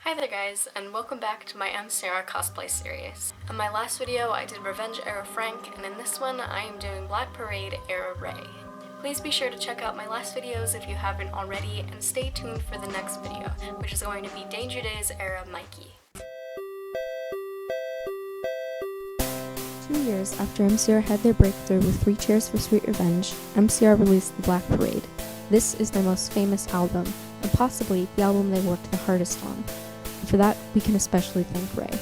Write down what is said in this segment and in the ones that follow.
Hi there guys, and welcome back to my Gerard cosplay series. In my last video I did Revenge era Frank, and in this one I am doing Black Parade era Ray. Please be sure to check out my last videos if you haven't already, and stay tuned for the next video, which is going to be Danger Days era Mikey. 2 years after MCR had their breakthrough with 3 Cheers for Sweet Revenge, MCR released The Black Parade. This is their most famous album, and possibly the album they worked the hardest on. And for that, we can especially thank Ray.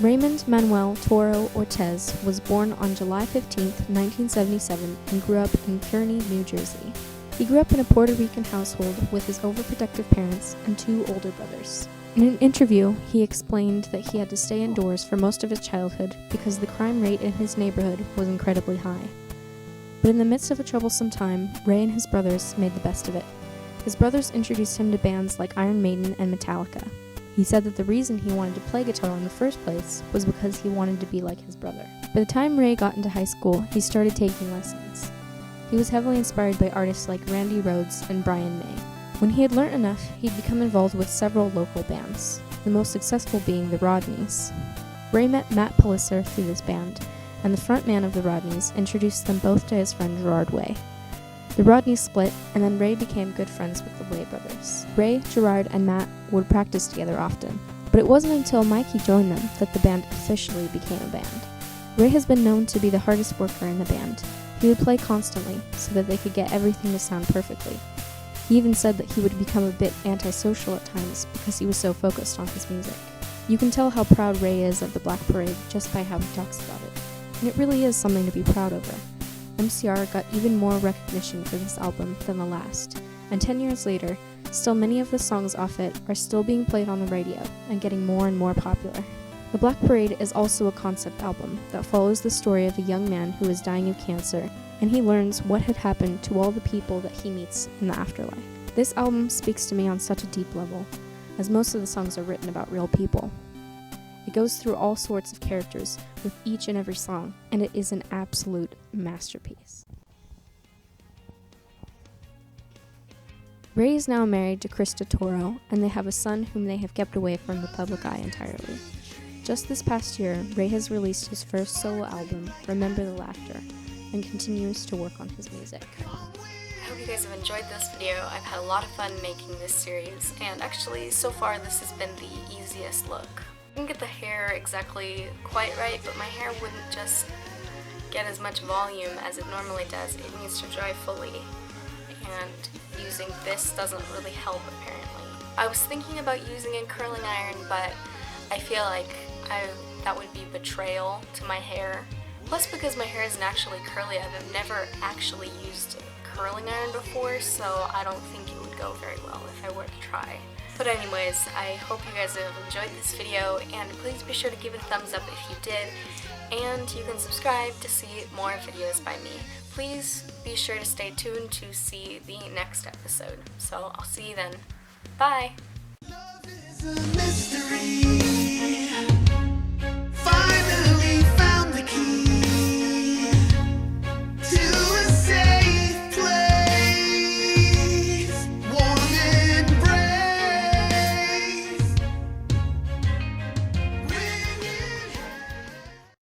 Raymond Manuel Toro Ortiz was born on July 15, 1977, and grew up in Kearney, New Jersey. He grew up in a Puerto Rican household with his overprotective parents and 2 older brothers. In an interview, he explained that he had to stay indoors for most of his childhood because the crime rate in his neighborhood was incredibly high. But in the midst of a troublesome time, Ray and his brothers made the best of it. His brothers introduced him to bands like Iron Maiden and Metallica. He said that the reason he wanted to play guitar in the first place was because he wanted to be like his brother. By the time Ray got into high school, he started taking lessons. He was heavily inspired by artists like Randy Rhoads and Brian May. When he had learned enough, he'd become involved with several local bands, the most successful being the Rodneys. Ray met Matt Palisser through this band, and the frontman of the Rodneys introduced them both to his friend Gerard Way. The Rodneys split, and then Ray became good friends with the Way brothers. Ray, Gerard, and Matt would practice together often, but it wasn't until Mikey joined them that the band officially became a band. Ray has been known to be the hardest worker in the band. He would play constantly so that they could get everything to sound perfectly. He even said that he would become a bit antisocial at times because he was so focused on his music. You can tell how proud Ray is of the Black Parade just by how he talks about it, and it really is something to be proud over. MCR got even more recognition for this album than the last, and 10 years later, still many of the songs off it are still being played on the radio and getting more and more popular. The Black Parade is also a concept album that follows the story of a young man who is dying of cancer, and he learns what had happened to all the people that he meets in the afterlife. This album speaks to me on such a deep level, as most of the songs are written about real people. It goes through all sorts of characters with each and every song, and it is an absolute masterpiece. Ray is now married to Krista Toro, and they have a son whom they have kept away from the public eye entirely. Just this past year, Ray has released his first solo album, Remember the Laughter, and continues to work on his music. I hope you guys have enjoyed this video. I've had a lot of fun making this series, and actually so far this has been the easiest look. I didn't get the hair exactly quite right, but my hair wouldn't just get as much volume as it normally does. It needs to dry fully, and using this doesn't really help apparently. I was thinking about using a curling iron, but I feel like that would be betrayal to my hair. Plus, because my hair isn't actually curly, I've never actually used a curling iron before, so I don't think it would go very well if I were to try. But anyways, I hope you guys have enjoyed this video, and please be sure to give it a thumbs up if you did, and you can subscribe to see more videos by me. Please be sure to stay tuned to see the next episode. So I'll see you then. Bye! Love is a mystery.